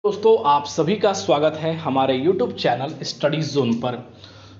दोस्तों आप सभी का स्वागत है हमारे YouTube चैनल स्टडी जोन पर।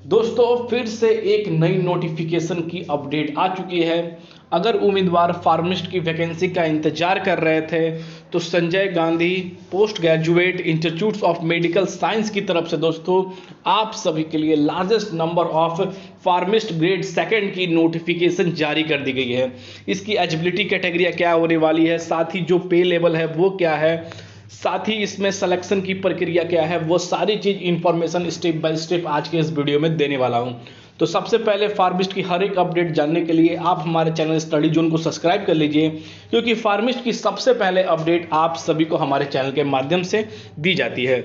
दोस्तों फिर से एक नई नोटिफिकेशन की अपडेट आ चुकी है। अगर उम्मीदवार फार्मिस्ट की वैकेंसी का इंतजार कर रहे थे तो Sanjay Gandhi post graduate institutes of medical science की तरफ से दोस्तों आप सभी के लिए largest number of फार्मिस्ट grade second की नोटिफिकेशन जारी कर दी गई है। इसकी एलिजिबिलिटी कैटेगरी क्या होने वाली है, साथ ही जो पे लेवल है वो क्या है, साथ ही इसमें सिलेक्शन की प्रक्रिया क्या है, वो सारी चीज इंफॉर्मेशन स्टेप बाय स्टेप आज के इस वीडियो में देने वाला हूं। तो सबसे पहले फार्मिस्ट की हर एक अपडेट जानने के लिए आप हमारे चैनल स्टडी जोन को सब्सक्राइब कर लीजिए, क्योंकि फार्मिस्ट की सबसे पहले अपडेट आप सभी को हमारे चैनल के माध्यम से दी जाती है।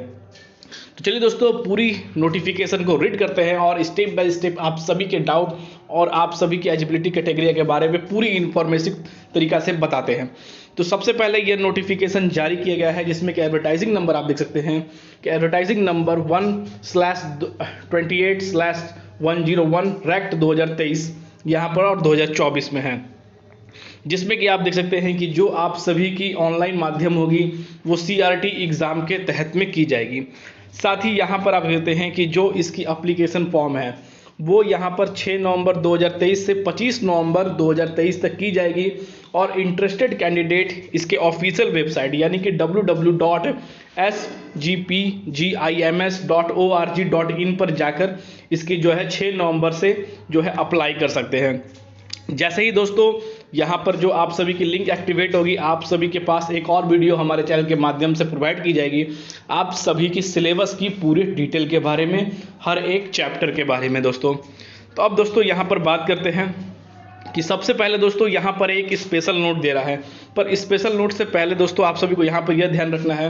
तो चलिए दोस्तों पूरी नोटिफिकेशन को रीड करते हैं और स्टेप बाय स्टेप आप सभी के डाउट और आप सभी की एलिजिबिलिटी कैटेगरी के बारे में पूरी इंफॉर्मेटिव तरीका से बताते हैं। तो सबसे पहले ये नोटिफिकेशन जारी किया गया है जिसमें कि एडवर्टाइजिंग नंबर आप देख सकते हैं कि एडवर्टाइजिंग नंबर 1/28/101 रेक्ट 2023 यहाँ पर और 2024 में है, जिसमें कि आप देख सकते हैं कि जो आप सभी की ऑनलाइन माध्यम होगी वो CRT एग्ज़ाम के तहत में की जाएगी। साथ ही यहाँ पर आप देखते हैं कि जो इसकी एप्लीकेशन फॉर्म है वो यहाँ पर 6 नवंबर 2023 से 25 नवंबर 2023 तक की जाएगी और इंटरेस्टेड कैंडिडेट इसके ऑफिशियल वेबसाइट यानी कि www.sgpgims.org.in पर जाकर इसकी जो है 6 नवंबर से जो है अप्लाई कर सकते हैं। जैसे ही दोस्तों यहाँ पर जो आप सभी की लिंक एक्टिवेट होगी, आप सभी के पास एक और वीडियो हमारे चैनल के माध्यम से प्रोवाइड की जाएगी आप सभी की सिलेबस की पूरी डिटेल के बारे में, हर एक चैप्टर के बारे में दोस्तों। तो अब दोस्तों यहाँ पर बात करते हैं कि सबसे पहले दोस्तों यहाँ पर एक स्पेशल नोट दे रहा है, पर स्पेशल नोट से पहले दोस्तों आप सभी को यहाँ पर यह ध्यान रखना है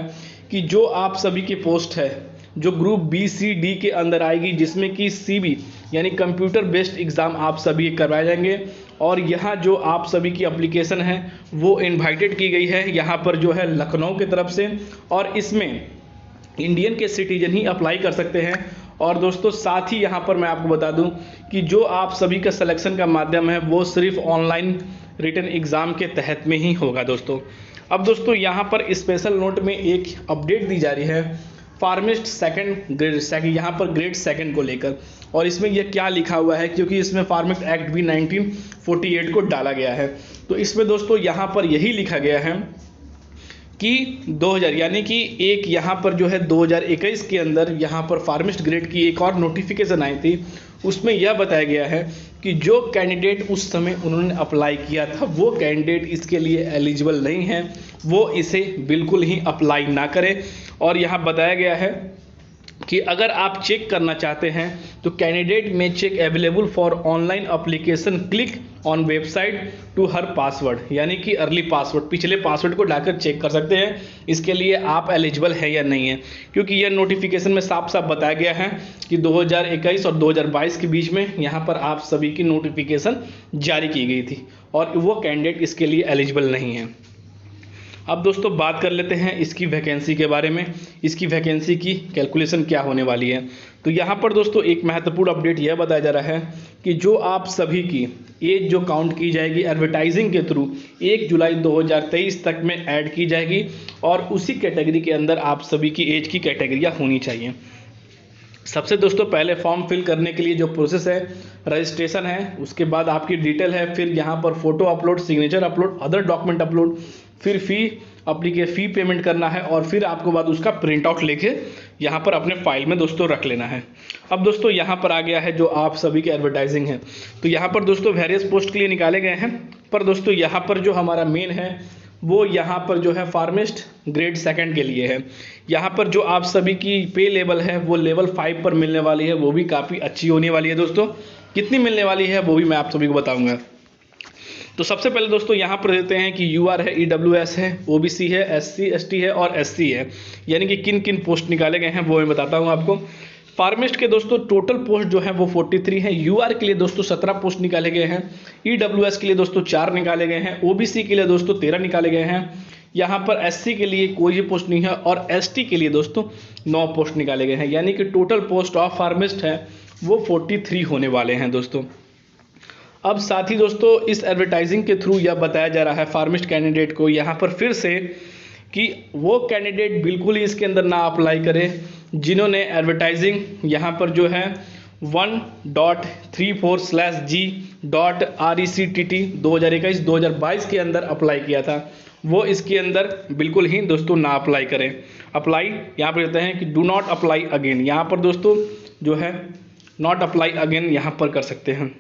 कि जो आप सभी की पोस्ट है जो ग्रुप BCD के अंदर आएगी, जिसमें कि CB यानी कंप्यूटर बेस्ड एग्ज़ाम आप सभी करवाए जाएंगे और यहाँ जो आप सभी की एप्लीकेशन है वो इनवाइटेड की गई है यहाँ पर जो है लखनऊ की तरफ से, और इसमें इंडियन के सिटीजन ही अप्लाई कर सकते हैं। और दोस्तों साथ ही यहाँ पर मैं आपको बता दूं कि जो आप सभी का सिलेक्शन का माध्यम है वो सिर्फ ऑनलाइन रिटन एग्ज़ाम के तहत में ही होगा दोस्तों। अब दोस्तों यहाँ पर स्पेशल नोट में एक अपडेट दी जा रही है फार्मिस्ट सेकंड ग्रेड यहाँ पर ग्रेड सेकंड को लेकर, और इसमें यह क्या लिखा हुआ है क्योंकि इसमें फार्मिस्ट एक्ट भी 1948 को डाला गया है। तो इसमें दोस्तों यहाँ पर यही लिखा गया है कि 2000 यानी कि एक यहाँ पर जो है 2021 के अंदर यहाँ पर फार्मिस्ट ग्रेड की एक और नोटिफिकेशन आई थी, उसमें यह बताया गया है कि जो कैंडिडेट उस समय उन्होंने अप्लाई किया था वो कैंडिडेट इसके लिए एलिजिबल नहीं है, वो इसे बिल्कुल ही अप्लाई ना करें। और यहाँ बताया गया है कि अगर आप चेक करना चाहते हैं तो कैंडिडेट में check available for online application, click on website to her password, यानी कि अर्ली पासवर्ड, पिछले पासवर्ड को डालकर चेक कर सकते हैं इसके लिए आप एलिजिबल है या नहीं है, क्योंकि यह नोटिफिकेशन में साफ साफ बताया गया है कि 2021 और 2022 के बीच में यहाँ पर आप सभी की नोटिफिकेशन जारी की गई थी और वो कैंडिडेट इसके लिए एलिजिबल नहीं है। अब दोस्तों बात कर लेते हैं इसकी वैकेंसी के बारे में, इसकी वैकेंसी की कैलकुलेशन क्या होने वाली है। तो यहाँ पर दोस्तों एक महत्वपूर्ण अपडेट यह बताया जा रहा है कि जो आप सभी की एज जो काउंट की जाएगी एडवर्टाइजिंग के थ्रू 1 जुलाई 2023 तक में ऐड की जाएगी और उसी कैटेगरी के अंदर आप सभी की एज की कैटेगरियाँ होनी चाहिए। सबसे दोस्तों पहले फॉर्म फिल करने के लिए जो प्रोसेस है रजिस्ट्रेशन है, उसके बाद आपकी डिटेल है, फिर यहाँ पर photo upload, signature upload, other document upload, फिर फी पेमेंट करना है और फिर आपको बाद उसका प्रिंट आउट लेके यहाँ पर अपने फाइल में दोस्तों रख लेना है। अब दोस्तों यहाँ पर आ गया है जो आप सभी के एडवर्टाइजिंग है, तो यहाँ पर दोस्तों वेरियस पोस्ट के लिए निकाले गए हैं, पर दोस्तों यहाँ पर जो हमारा मेन है वो यहाँ पर जो है फार्मिस्ट ग्रेड सेकंड के लिए है। यहाँ पर जो आप सभी की पे लेवल है वो लेवल 5 पर मिलने वाली है, वो भी काफ़ी अच्छी होने वाली है दोस्तों। कितनी मिलने वाली है वो भी मैं आप सभी को बताऊंगा। तो सबसे पहले दोस्तों यहाँ पर देते हैं कि UR है, EWS है, OBC है, SC ST है और SC है, यानी कि किन किन पोस्ट निकाले गए हैं वो मैं बताता हूँ आपको। फार्मिस्ट के दोस्तों टोटल पोस्ट जो है वो 43 है, UR के लिए दोस्तों 17 पोस्ट निकाले गए हैं, EWS के लिए दोस्तों 4 निकाले गए हैं, OBC के लिए दोस्तों 13 निकाले गए हैं, यहाँ पर SC के लिए कोई भी पोस्ट नहीं है और ST के लिए दोस्तों 9 पोस्ट निकाले गए हैं, यानी कि टोटल पोस्ट ऑफ फार्मिस्ट है वो 43 होने वाले हैं दोस्तों। अब साथ ही दोस्तों इस एडवर्टाइजिंग के थ्रू यह बताया जा रहा है फार्मिस्ट कैंडिडेट को यहाँ पर फिर से कि वो कैंडिडेट बिल्कुल ही इसके अंदर ना अप्लाई करें जिन्होंने एडवर्टाइजिंग यहाँ पर जो है 1.34/G.RECTT 2021-2022 के अंदर अप्लाई किया था, वो इसके अंदर बिल्कुल ही दोस्तों ना अप्लाई करें। अप्लाई यहाँ पर कहते हैं कि डू नॉट अप्लाई अगेन, यहाँ पर दोस्तों जो है नॉट अप्लाई अगेन यहाँ पर कर सकते हैं।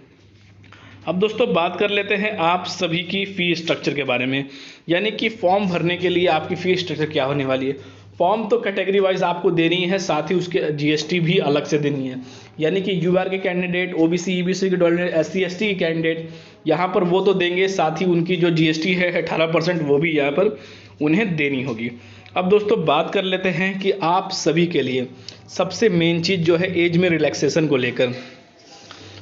अब दोस्तों बात कर लेते हैं आप सभी की फ़ी स्ट्रक्चर के बारे में, यानी कि फॉर्म भरने के लिए आपकी फ़ी स्ट्रक्चर क्या होने वाली है। फॉर्म तो कैटेगरी वाइज आपको देनी है, साथ ही उसके जीएसटी भी अलग से देनी है, यानी कि यूआर के कैंडिडेट, ओबीसी ईबीसी के कैंडिडेट, एससी एसटी के कैंडिडेट यहाँ पर वो तो देंगे, साथ ही उनकी जो जीएसटी है 18% वो भी यहाँ पर उन्हें देनी होगी। अब दोस्तों बात कर लेते हैं कि आप सभी के लिए सबसे मेन चीज़ जो है एज में रिलैक्सेशन को लेकर।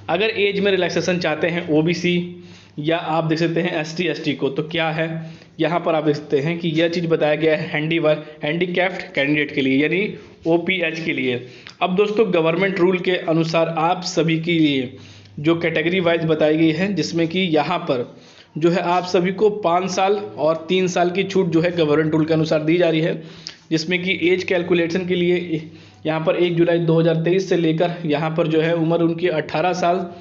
अगर एज में रिलैक्सेशन चाहते हैं ओबीसी या आप देख सकते हैं एसटी एसटी को, तो क्या है यहाँ पर आप देख सकते हैं कि यह चीज़ बताया गया है हैंडीकैप्ड कैंडिडेट के लिए, यानी ओपीएच के लिए। अब दोस्तों गवर्नमेंट रूल के अनुसार आप सभी के लिए जो कैटेगरी वाइज बताई गई है, जिसमें कि यहाँ पर जो है आप सभी को 5 साल और 3 साल की छूट जो है गवर्नमेंट रूल के अनुसार दी जा रही है, जिसमें कि एज कैलकुलेशन के लिए यहाँ पर 1 जुलाई 2023 से लेकर यहाँ पर जो है उम्र उनकी 18 साल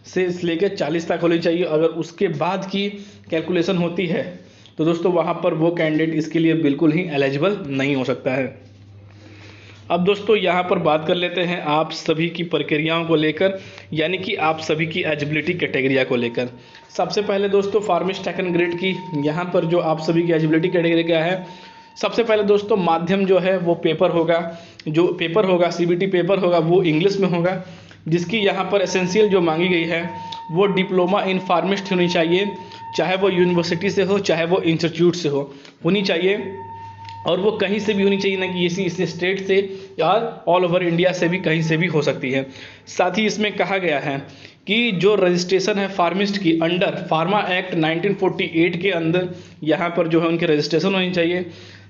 से लेकर 40 तक होनी चाहिए। अगर उसके बाद की कैलकुलेशन होती है तो दोस्तों वहाँ पर वो कैंडिडेट इसके लिए बिल्कुल ही एलिजिबल नहीं हो सकता है। अब दोस्तों यहाँ पर बात कर लेते हैं आप सभी की प्रक्रियाओं को लेकर, यानी कि आप सभी की एलिजिबिलिटी कैटेगरिया को लेकर। सबसे पहले दोस्तों फार्मिस्ट सेकंड ग्रेड की यहाँ पर जो आप सभी की एलिजिबिलिटी कैटेगरी क्या है, सबसे पहले दोस्तों माध्यम जो है वो पेपर होगा, जो पेपर होगा सीबीटी पेपर होगा वो इंग्लिश में होगा, जिसकी यहाँ पर एसेंशियल जो मांगी गई है वो डिप्लोमा इन फार्मिस्ट होनी चाहिए, चाहे वो यूनिवर्सिटी से हो चाहे वो इंस्टीट्यूट से होनी चाहिए, और वो कहीं से भी होनी चाहिए, ना कि इसी स्टेट से या ऑल ओवर इंडिया से भी कहीं से भी हो सकती है। साथ ही इसमें कहा गया है कि जो रजिस्ट्रेशन है फार्मिस्ट की अंडर फार्मा एक्ट 1948 के अंदर यहाँ पर जो है उनकी रजिस्ट्रेशन होनी चाहिए।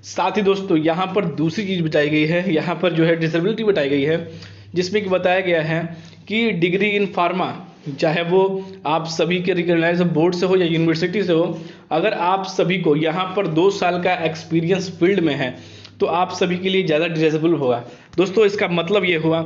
साथ ही दोस्तों यहाँ पर दूसरी चीज़ बताई गई है, यहाँ पर जो है डिसेबिलिटी बताई गई है, जिसमें कि बताया गया है कि डिग्री इन फार्मा, चाहे वो आप सभी के रिकॉग्नाइज्ड बोर्ड से हो या यूनिवर्सिटी से हो, अगर आप सभी को यहाँ पर 2 साल का एक्सपीरियंस फील्ड में है तो आप सभी के लिए ज़्यादा डिसेबल होगा। दोस्तों इसका मतलब ये हुआ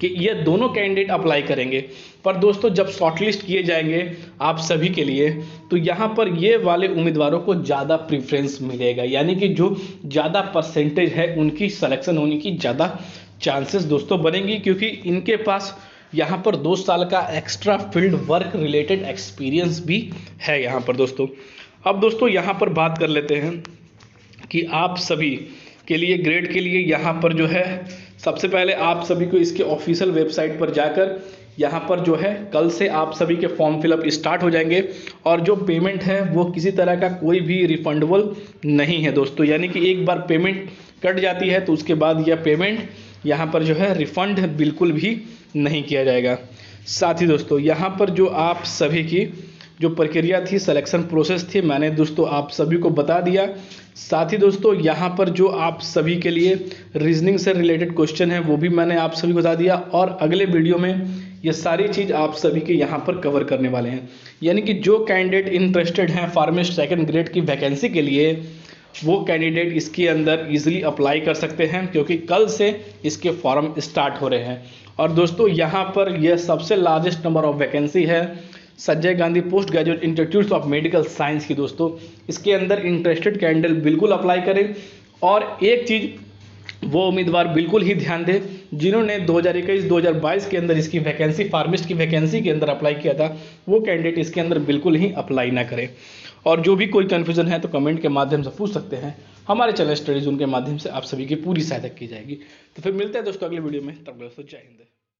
कि ये दोनों कैंडिडेट अप्लाई करेंगे, पर दोस्तों जब शॉर्टलिस्ट किए जाएंगे आप सभी के लिए तो यहाँ पर ये वाले उम्मीदवारों को ज़्यादा प्रेफरेंस मिलेगा, यानी कि जो ज़्यादा परसेंटेज है उनकी सिलेक्शन होने की ज़्यादा चांसेस दोस्तों बनेंगी, क्योंकि इनके पास यहाँ पर 2 साल का extra field work related experience भी है यहाँ पर दोस्तों। अब दोस्तों यहाँ पर बात कर लेते हैं कि आप सभी के लिए ग्रेड के लिए यहाँ पर जो है सबसे पहले आप सभी को इसके ऑफिशियल वेबसाइट पर जाकर यहाँ पर जो है कल से आप सभी के फॉर्म फिलअप स्टार्ट हो जाएंगे, और जो पेमेंट है वो किसी तरह का कोई भी रिफंडेबल नहीं है दोस्तों, यानी कि एक बार पेमेंट कट जाती है तो उसके बाद यह पेमेंट यहाँ पर जो है रिफंड बिल्कुल भी नहीं किया जाएगा। साथ ही दोस्तों यहाँ पर जो आप सभी की जो प्रक्रिया थी, सिलेक्शन प्रोसेस थी, मैंने दोस्तों आप सभी को बता दिया। साथ ही दोस्तों यहाँ पर जो आप सभी के लिए रीजनिंग से रिलेटेड क्वेश्चन है वो भी मैंने आप सभी को बता दिया, और अगले वीडियो में ये सारी चीज़ आप सभी के यहाँ पर कवर करने वाले हैं। यानी कि जो कैंडिडेट इंटरेस्टेड हैं फार्मिस्ट सेकंड ग्रेड की वैकेंसी के लिए, वो कैंडिडेट इसके अंदर इजीली अप्लाई कर सकते हैं, क्योंकि कल से इसके फॉर्म स्टार्ट हो रहे हैं। और दोस्तों यहाँ पर यह सबसे लार्जेस्ट नंबर ऑफ वैकेंसी है Sanjay Gandhi post graduate institute of medical science की दोस्तों। इसके अंदर इंटरेस्टेड कैंडिडेट बिल्कुल अप्लाई करें, और एक चीज़ वो उम्मीदवार बिल्कुल ही ध्यान दें जिन्होंने 2021-2022 के अंदर इसकी वैकेंसी फार्मिस्ट की वैकेंसी के अंदर अप्लाई किया था, वो कैंडिडेट इसके अंदर बिल्कुल ही अप्लाई ना करें। और जो भी कोई कन्फ्यूजन है तो कमेंट के माध्यम से पूछ सकते हैं, हमारे चैनल स्टडी जोन के माध्यम से आप सभी की पूरी सहायता की जाएगी। तो फिर मिलते हैं दोस्तों अगले वीडियो में, तब तक जय हिंद।